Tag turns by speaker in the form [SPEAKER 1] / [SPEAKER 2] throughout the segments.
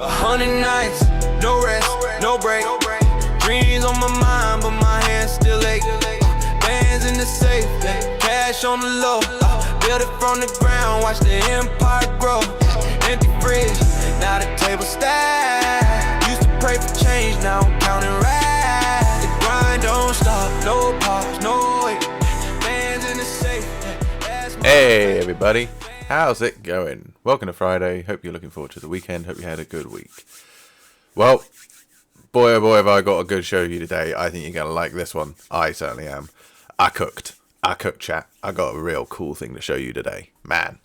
[SPEAKER 1] 100 nights, no rest, no break. Dreams on my mind, but my hands still ache. Bands in the safe, cash on the low. Build it from the ground, watch the empire grow. Empty fridge, now the table stacked. Used to pray for change, now I'm counting racks. The grind don't stop, no pause, no wait. Bands in the safe.
[SPEAKER 2] Hey everybody, how's it going? Welcome to Friday. Hope you're looking forward to the weekend. Hope you had a good week. Well, boy oh boy have I got a good show for you today. I think you're going to like this one. I certainly am. I cooked chat. I got a real cool thing to show you today. Man,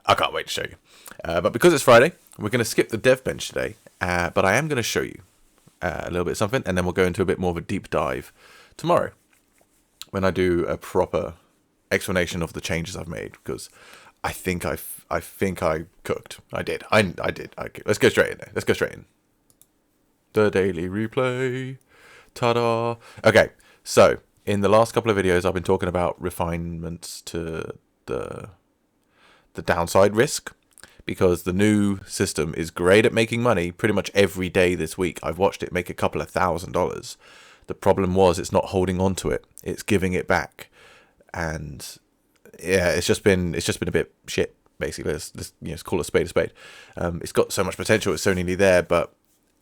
[SPEAKER 2] I can't wait to show you. But because it's Friday, we're going to skip the dev bench today. But I am going to show you a little bit of something, and then we'll go into a bit more of a deep dive tomorrow when I do a proper explanation of the changes I've made, because I think I cooked. I did. Let's go straight in there. Let's go straight in. The daily replay. Ta-da. Okay, so in the last couple of videos, I've been talking about refinements to the downside risk, because the new system is great at making money pretty much every day this week. I've watched it make a couple of $1,000s. The problem was it's not holding on to it. It's giving it back. And yeah, it's just been a bit shit, basically. Let's call a spade a spade. It's got so much potential, it's so nearly there, but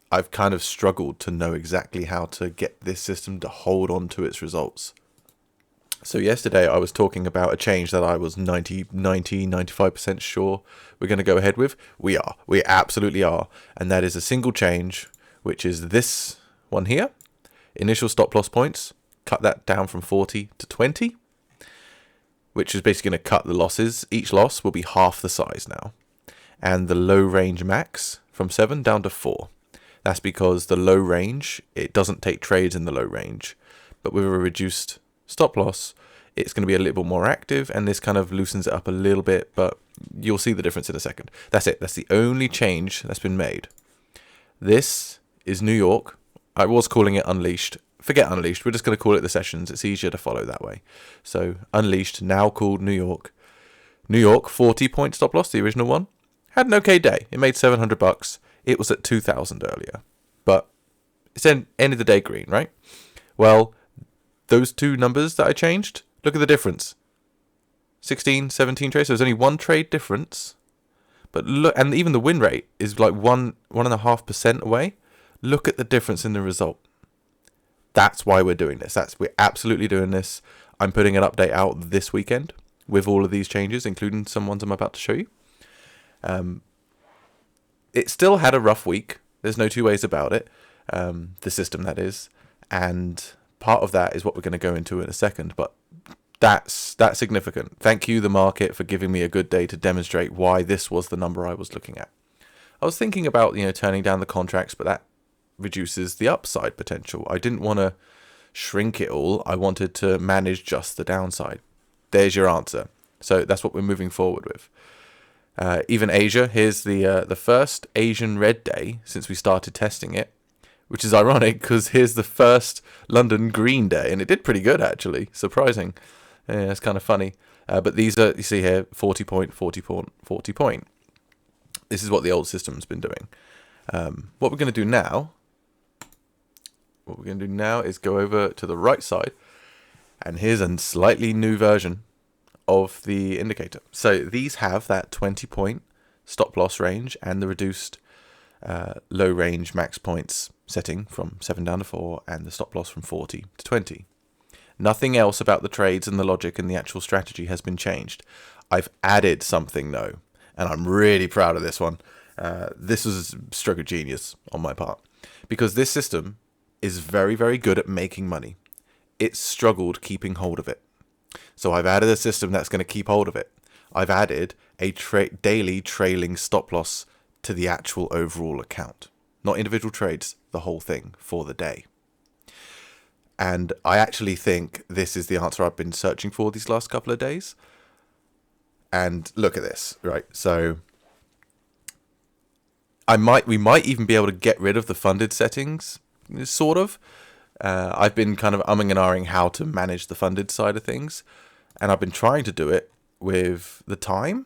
[SPEAKER 2] I've kind of struggled to know exactly how to get this system to hold on to its results. So yesterday I was talking about a change that I was 95% sure we're going to go ahead with. We absolutely are. And that is a single change, which is this one here. Initial stop loss points, cut that down from 40 to 20. Which is basically going to cut the losses. Each loss will be half the size now. And the low range max from 7 down to 4. That's because the low range, it doesn't take trades in the low range. But with a reduced stop loss, it's going to be a little bit more active, and this kind of loosens it up a little bit, but you'll see the difference in a second. That's it. That's the only change that's been made. This is New York. I was calling it Unleashed. Forget Unleashed, we're just going to call it the sessions. It's easier to follow that way. So Unleashed, now called New York. New York, 40 point stop loss, the original one. Had an okay day. It made $700. It was at 2,000 earlier. But it's end of the day green, right? Well, those two numbers that I changed, look at the difference. 16, 17 trades. So there's only one trade difference. But look, and even the win rate is like 1.5% away. Look at the difference in the result. That's why we're doing this. We're absolutely doing this. I'm putting an update out this weekend with all of these changes, including some ones I'm about to show you. It still had a rough week. There's no two ways about it. The system, that is. And part of that is what we're going to go into in a second. But that's significant. Thank you, the market, for giving me a good day to demonstrate why this was the number I was looking at. I was thinking about, turning down the contracts, but that reduces the upside potential. I didn't want to shrink it all. I wanted to manage just the downside. There's your answer. So that's what we're moving forward with. Even Asia, here's the first Asian red day since we started testing it, which is ironic because here's the first London green day, and it did pretty good actually. Surprising. Yeah, it's kind of funny. But these are, you see here, 40 point, 40 point, 40 point. This is what the old system's been doing. What we're going to do now is go over to the right side, and here's a slightly new version of the indicator. So these have that 20 point stop loss range and the reduced low range max points setting from 7 down to 4, and the stop loss from 40 to 20. Nothing else about the trades and the logic and the actual strategy has been changed. I've added something though, and I'm really proud of this one. This was a stroke of genius on my part, because this system is very, very good at making money. It's struggled keeping hold of it. So I've added a system that's going to keep hold of it. I've added a daily trailing stop loss to the actual overall account. Not individual trades, the whole thing for the day. And I actually think this is the answer I've been searching for these last couple of days. And look at this, right? So we might even be able to get rid of the funded settings, sort of. I've been kind of umming and ahhing how to manage the funded side of things, and I've been trying to do it with the time.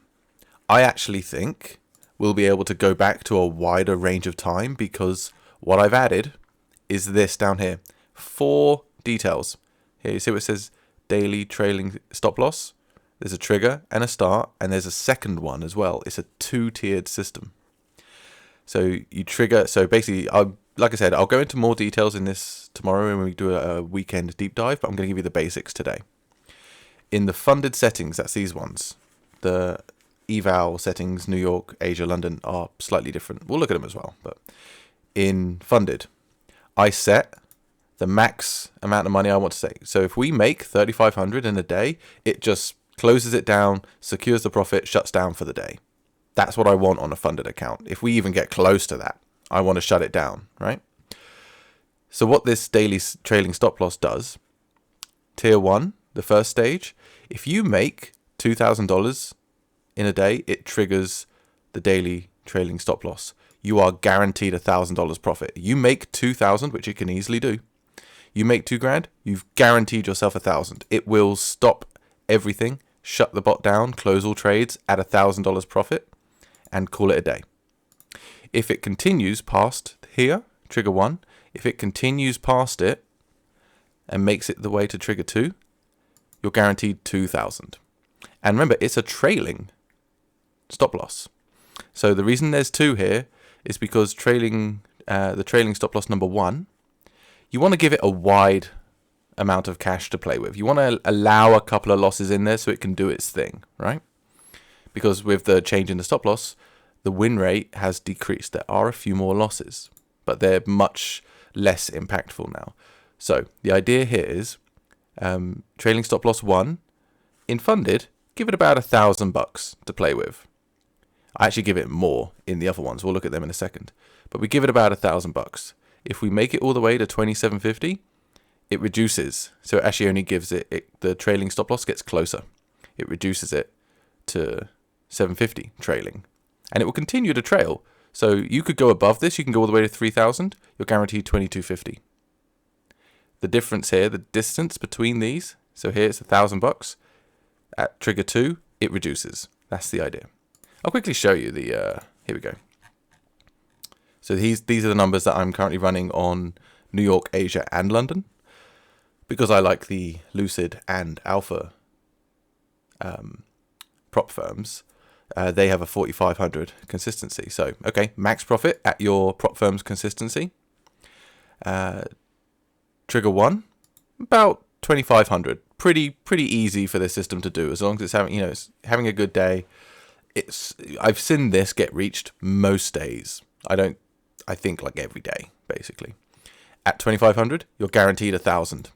[SPEAKER 2] I actually think we'll be able to go back to a wider range of time, because what I've added is this down here. 4 details. Here, you see what it says daily trailing stop loss? There's a trigger and a start, and there's a second one as well. It's a 2-tiered system. So you trigger, so basically, like I said, I'll go into more details in this tomorrow when we do a weekend deep dive, but I'm going to give you the basics today. In the funded settings, that's these ones. The eval settings, New York, Asia, London, are slightly different. We'll look at them as well. But in funded, I set the max amount of money I want to take. So if we make 3,500 in a day, it just closes it down, secures the profit, shuts down for the day. That's what I want on a funded account. If we even get close to that, I want to shut it down, right? So what this daily trailing stop loss does, tier 1, the first stage, if you make $2,000 in a day, it triggers the daily trailing stop loss. You are guaranteed $1,000 profit. You make 2,000, which you can easily do. You make $2,000, you've guaranteed yourself 1,000. It will stop everything, shut the bot down, close all trades at $1,000 profit, and call it a day. If it continues past here, trigger 1, if it continues past it and makes it the way to trigger 2, you're guaranteed 2,000. And remember, it's a trailing stop loss. So the reason there's 2 here is because the trailing stop loss number 1, you want to give it a wide amount of cash to play with. You want to allow a couple of losses in there so it can do its thing, right? Because with the change in the stop loss, the win rate has decreased. There are a few more losses, but they're much less impactful now. So the idea here is trailing stop loss 1 in funded, give it about $1,000 to play with. I actually give it more in the other ones. We'll look at them in a second, but we give it about $1,000. If we make it all the way to 2,750, it reduces. So it actually only gives the trailing stop loss gets closer. It reduces it to 750 trailing, and it will continue to trail. So you could go above this. You can go all the way to 3,000. You're guaranteed 2,250. The difference here, the distance between these. So here it's $1,000. At trigger 2, it reduces. That's the idea. I'll quickly show you the. Here we go. So these are the numbers that I'm currently running on New York, Asia, and London, because I like the Lucid and Alpha prop firms. They have a 4,500 consistency. So, okay, max profit at your prop firm's consistency. Trigger 1, about 2,500. Pretty easy for this system to do, as long as it's having a good day. I've seen this get reached most days. I think like every day, basically. At 2,500, you're guaranteed 1,000.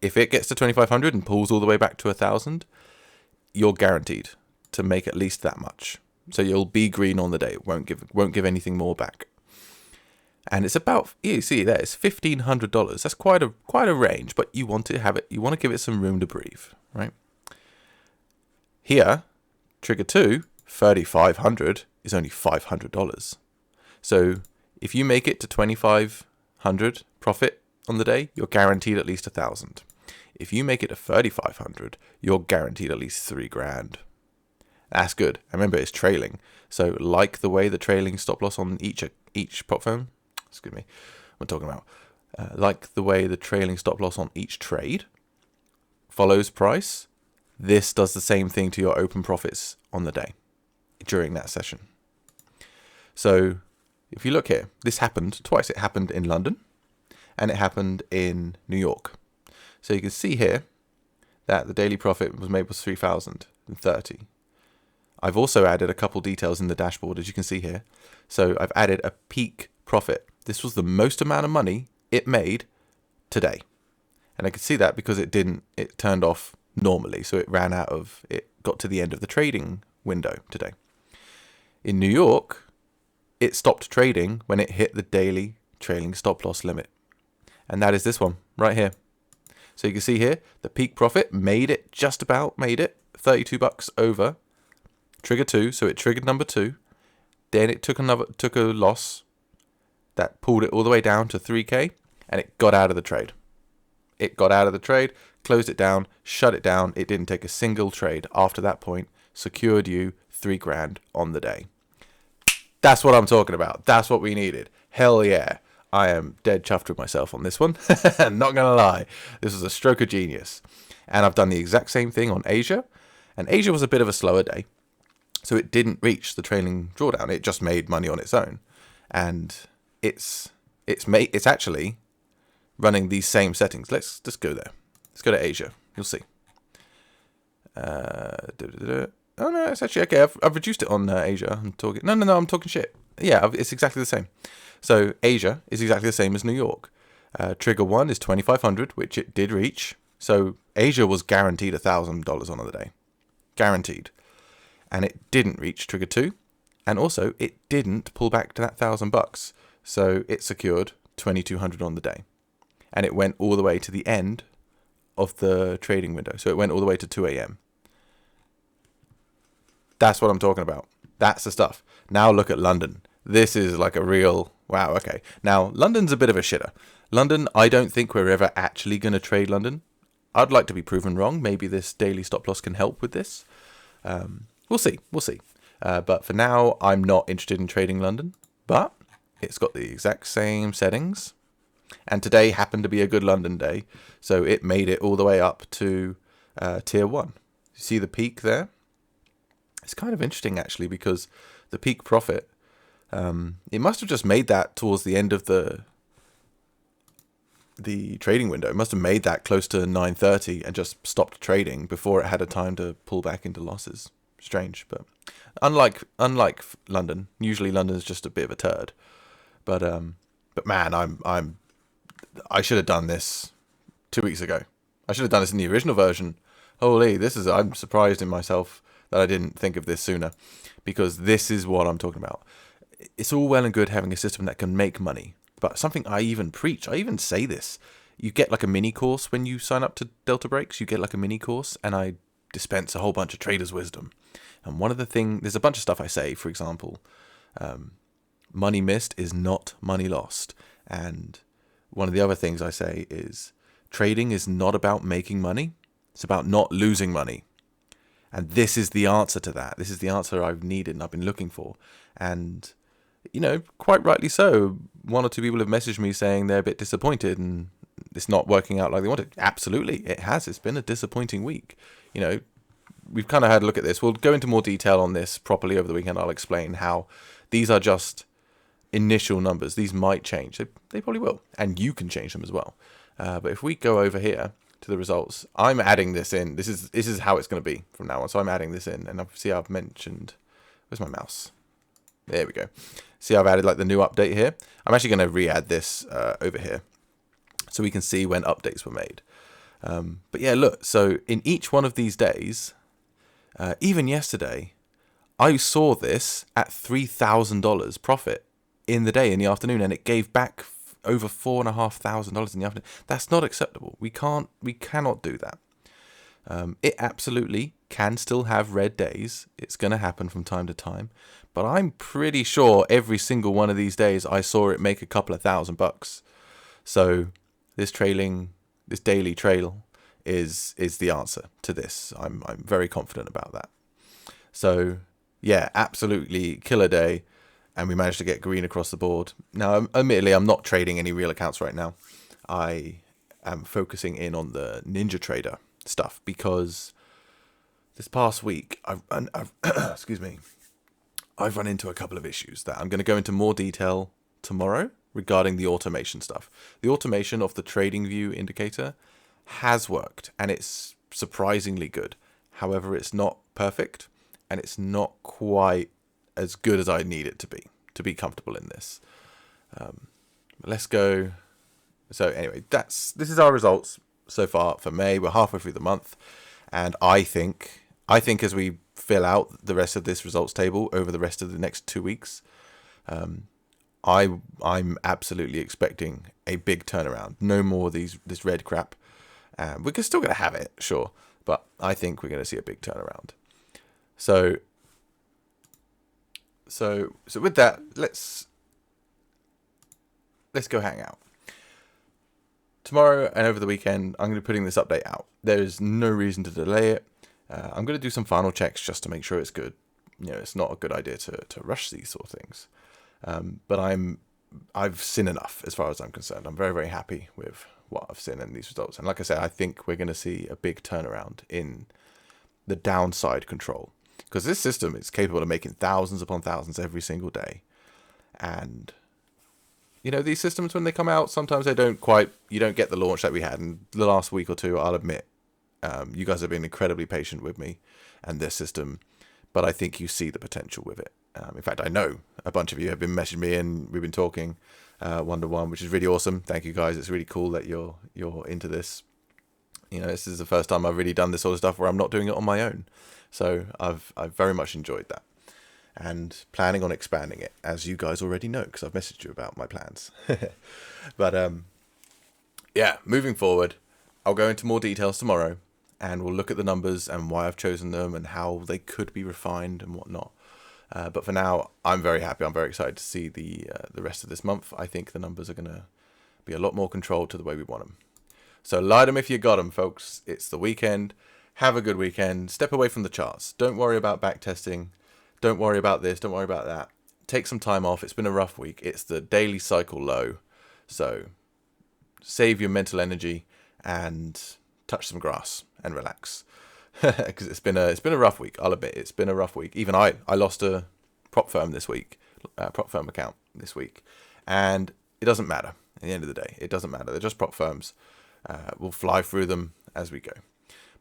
[SPEAKER 2] If it gets to 2,500 and pulls all the way back to 1,000, you're guaranteed to make at least that much. So you'll be green on the day. It won't give anything more back. And it's about, you see there, it's $1,500. That's quite a range, but you want to give it some room to breathe, right? Here, trigger 2, 3,500 is only $500. So if you make it to 2,500 profit on the day, you're guaranteed at least 1,000. If you make it to 3,500, you're guaranteed at least $3,000. That's good. And remember, it's trailing. So like the way the trailing stop loss on each prop firm, excuse me, what I'm talking about, like the way the trailing stop loss on each trade follows price, this does the same thing to your open profits on the day during that session. So if you look here, this happened twice. It happened in London and it happened in New York. So you can see here that the daily profit was 3,030. I've also added a couple details in the dashboard, as you can see here. So I've added a peak profit. This was the most amount of money it made today. And I could see that because it turned off normally. So it got to the end of the trading window today. In New York, it stopped trading when it hit the daily trailing stop loss limit. And that is this one right here. So you can see here, the peak profit just about made it, $32 over trigger 2. So it triggered number 2. Then it took a loss that pulled it all the way down to 3K, and it got out of the trade. It got out of the trade, closed it down, shut it down. It didn't take a single trade after that point, secured you $3,000 on the day. That's what I'm talking about. That's what we needed. Hell yeah. I am dead chuffed with myself on this one. Not going to lie. This was a stroke of genius. And I've done the exact same thing on Asia. And Asia was a bit of a slower day. So it didn't reach the trailing drawdown. It just made money on its own. And it's actually running these same settings. Let's just go there. Let's go to Asia. You'll see. Oh no, it's actually okay. I've reduced it on Asia. I'm talking. No, I'm talking shit. Yeah, it's exactly the same. So Asia is exactly the same as New York. Trigger 1 is 2,500, which it did reach. So Asia was guaranteed $1,000 on the day, guaranteed, and it didn't reach Trigger 2, and also it didn't pull back to that $1,000. So it secured 2,200 on the day, and it went all the way to the end of the trading window. So it went all the way to 2 a.m. That's what I'm talking about. That's the stuff. Now look at London. This is like a real... Wow, okay. Now, London's a bit of a shitter. London, I don't think we're ever actually going to trade London. I'd like to be proven wrong. Maybe this daily stop loss can help with this. We'll see. But for now, I'm not interested in trading London. But it's got the exact same settings. And today happened to be a good London day. So it made it all the way up to tier 1. You see the peak there? It's kind of interesting, actually, because the peak profit, it must have just made that towards the end of the trading window. It must have made that close to 9:30 and just stopped trading before it had a time to pull back into losses. Strange, but unlike London, usually London's just a bit of a turd. But man, I should have done this 2 weeks ago. I should have done this in the original version. Holy, I'm surprised in myself that I didn't think of this sooner, because this is what I'm talking about. It's all well and good having a system that can make money, but something I even preach, I even say this, you get like a mini course when you sign up to Delta Breaks. You get like a mini course, and I dispense a whole bunch of traders' wisdom. And there's a bunch of stuff I say, for example, money missed is not money lost. And one of the other things I say is trading is not about making money. It's about not losing money. And this is the answer to that. This is the answer I've needed and I've been looking for. And, quite rightly so. One or two people have messaged me saying they're a bit disappointed and it's not working out like they wanted. Absolutely, it has. It's been a disappointing week. We've kind of had a look at this. We'll go into more detail on this properly over the weekend. I'll explain how these are just initial numbers. These might change. They probably will. And you can change them as well. But if we go over here to the results, I'm adding this in. This is how it's going to be from now on. So I'm adding this in, and see, I've mentioned, where's my mouse? There we go. See, I've added like the new update here. I'm actually going to re-add this over here, so we can see when updates were made. But yeah, look. So in each one of these days, even yesterday, I saw this at $3,000 profit in the day, in the afternoon, and it gave back over $4,500 in the afternoon. That's not acceptable. We cannot do that. It absolutely can still have red days. It's going to happen from time to time, but I'm pretty sure every single one of these days I saw it make a couple of $1,000. So this daily trail is the answer to this. I'm very confident about that. So yeah, absolutely killer day. And we managed to get green across the board. Now, admittedly, I'm not trading any real accounts right now. I am focusing in on the NinjaTrader stuff because this past week, I've excuse me, I've run into a couple of issues that I'm going to go into more detail tomorrow regarding the automation stuff. The automation of the TradingView indicator has worked, and it's surprisingly good. However, it's not perfect, and it's not quite as good as I need it to be comfortable in this. Let's go. So anyway, this is our results so far for May. We're halfway through the month, and I think as we fill out the rest of this results table over the rest of the next 2 weeks, I'm absolutely expecting a big turnaround. No more this red crap. We're still going to have it, sure, but I think we're going to see a big turnaround. So with that, let's go hang out. Tomorrow and over the weekend, I'm going to be putting this update out. There is no reason to delay it. I'm going to do some final checks just to make sure it's good. it's not a good idea to rush these sort of things. But I've seen enough as far as I'm concerned. I'm very, very happy with what I've seen in these results. And like I said, I think we're going to see a big turnaround in the downside control, because this system is capable of making thousands upon thousands every single day. And these systems, when they come out, sometimes you don't get the launch that we had in the last week or two. I'll admit, you guys have been incredibly patient with me and this system, but I think you see the potential with it. In fact, I know a bunch of you have been messaging me and we've been talking one-to-one, which is really awesome. Thank you guys. It's really cool that you're into this. This is the first time I've really done this sort of stuff where I'm not doing it on my own. So I've very much enjoyed that, and planning on expanding it, as you guys already know, because I've messaged you about my plans. But yeah, moving forward, I'll go into more details tomorrow, and we'll look at the numbers and why I've chosen them and how they could be refined and whatnot. But for now, I'm very happy. I'm very excited to see the rest of this month. I think the numbers are going to be a lot more controlled to the way we want them. So light them if you got them, folks. It's the weekend. Have a good weekend. Step away from the charts. Don't worry about back testing. Don't worry about this. Don't worry about that. Take some time off. It's been a rough week. It's the daily cycle low. So save your mental energy and touch some grass and relax. Because it's been a rough week. I'll admit it's been a rough week. Even I lost a prop firm this week, prop firm account this week, and it doesn't matter. At the end of the day, it doesn't matter. They're just prop firms. We'll fly through them as we go.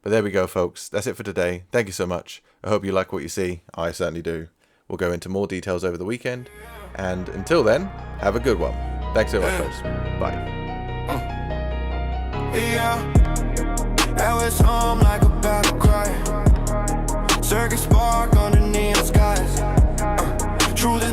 [SPEAKER 2] But there we go, folks. That's it for today. Thank you so much. I hope you like what you see. I certainly do. We'll go into more details over the weekend. And until then, have a good one. Thanks so much, folks. Bye.
[SPEAKER 1] Yeah, now it's home like a battle cry. Circuit spark under neon skies. Truth is